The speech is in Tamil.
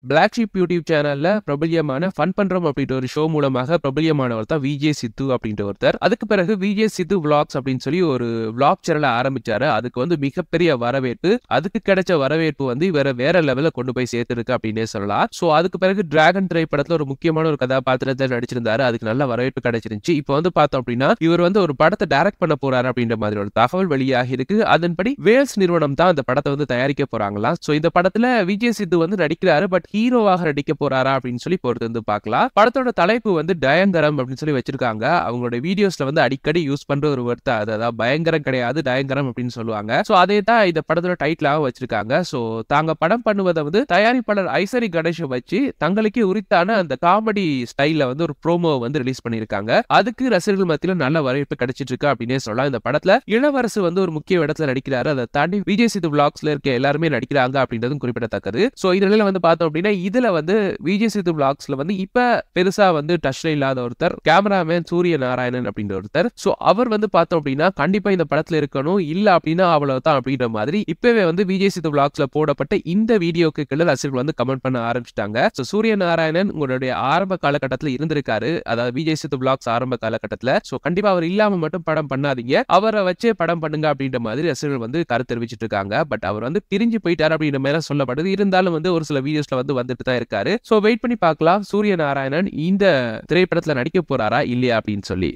பிளாக் ஷீப் யூடியூப் சேனல்ல பிரபல்யமான ஃபன் பண்றோம் அப்படின்ற ஒரு ஷோ மூலமாக பிரபல்யமானவர் தான் விஜே சித்து அப்படின்ற ஒருத்தர். அதுக்கு பிறகு விஜே சித்து விளாக்ஸ் அப்படின்னு சொல்லி ஒரு விளாக் சேனல ஆரம்பிச்சாரு. அதுக்கு வந்து மிகப்பெரிய வரவேற்பு. அதுக்கு கிடைச்ச வரவேற்பு வந்து இவரை வேற லெவல்ல கொண்டு போய் சேர்த்திருக்கு அப்படின்னே சொல்லலாம். சோ அதுக்கு பிறகு டிராகன் திரைப்படத்துல ஒரு முக்கியமான ஒரு கதாபாத்திரத்தை நடிச்சிருந்தாரு. அதுக்கு நல்ல வரவேற்பு கிடைச்சிருந்துச்சு. இப்போ வந்து பார்த்தோம் அப்படின்னா இவர் வந்து ஒரு படத்தை டைரக்ட் பண்ண போறாரு அப்படின்ற மாதிரி ஒரு தகவல் வெளியாகி இருக்கு. அதன்படி வேல்ஸ் நிறுவனம் தான் அந்த படத்தை வந்து தயாரிக்க போறாங்களாம். சோ இந்த படத்துல விஜே சித்து வந்து நடிக்கிறாரு. பட் ஹீரோவாக நடிக்க போறாரா அப்படின்னு சொல்லி பொறுத்து வந்து பார்க்கலாம். படத்தோட தலைப்பு வந்து டயங்கரம் அப்படின்னு சொல்லி வச்சிருக்காங்க. அவங்களோட வீடியோஸ்ல வந்து அடிக்கடி யூஸ் பண்ற ஒரு வார்த்தை அதாவது பயங்கரம் கிடையாது டயங்கரம் அப்படின்னு சொல்லுவாங்க. சோ அதே தான் இந்த படத்தோட டைட்டிலாக வச்சிருக்காங்க. சோ தாங்க படம் பண்ணுவதை வந்து தயாரிப்பாளர் ஐசரி கணேஷ் வச்சு தங்களுக்கு உரித்தான அந்த காமெடி ஸ்டைல்ல வந்து ஒரு ப்ரோமோ வந்து ரிலீஸ் பண்ணிருக்காங்க. அதுக்கு ரசிகர்கள் மத்தியில நல்ல வரவேற்பு கிடைச்சிட்டு இருக்கு அப்படின்னே சொல்லலாம். இந்த படத்துல இளவரசு வந்து ஒரு முக்கிய இடத்துல நடிக்கிறாரு. அதை தாண்டி விஜய் சித்து விளாக்ஸ்ல இருக்க எல்லாருமே நடிக்கிறாங்க அப்படின்றதும் குறிப்பிடத்தக்கது. சோ இதுல வந்து பார்த்தோம் அப்படின்னா இதுல வந்து விஜய் சித்து விளாக்ஸ்ல வந்து இப்ப பெருசா வந்து டச்ல இல்லாத ஒருத்தர் கேமராமேன் சூரிய நாராயணன் அப்படின்ற ஒருத்தர். சோ அவர் வந்து பார்த்தோம் அப்படின்னா கண்டிப்பா இந்த படத்துல இருக்கணும் இல்ல அப்படின்னா அவ்வளவுதான் அப்படின்ற மாதிரி இப்பவே வந்து விஜய் சித்து விளாக்ஸ்ல போடப்பட்ட இந்த வீடியோக்கு கீழே ரசிகர்கள் வந்து கமெண்ட் பண்ண ஆரம்பிச்சிட்டாங்க. சோ சூரிய நாராயணன் உங்களுடைய ஆரம்ப காலகட்டத்தில் இருந்திருக்காரு. அதாவது விஜய் சித்து விளாக்ஸ் ஆரம்ப காலகட்டத்துல. சோ கண்டிப்பா அவர் இல்லாம மட்டும் படம் பண்ணாதீங்க. அவரை வச்சே படம் பண்ணுங்க அப்படின்ற மாதிரி ரசிகர்கள் வந்து கருத்து தெரிவிச்சிட்டு இருக்காங்க. பட் அவர் வந்து பிரிஞ்சு போயிட்டாரு அப்படின்ற மாதிரி சொல்லப்படுது. இருந்தாலும் வந்து ஒரு சில வீடியோஸ்ல வந்து வந்துட்டு தான் இருக்காரு. சோ வெயிட் பண்ணி பார்க்கலாம் சூரிய நாராயணன் இந்த திரைப்படத்துல நடிக்க போறாரா இல்லையா அப்படின்னு சொல்லி.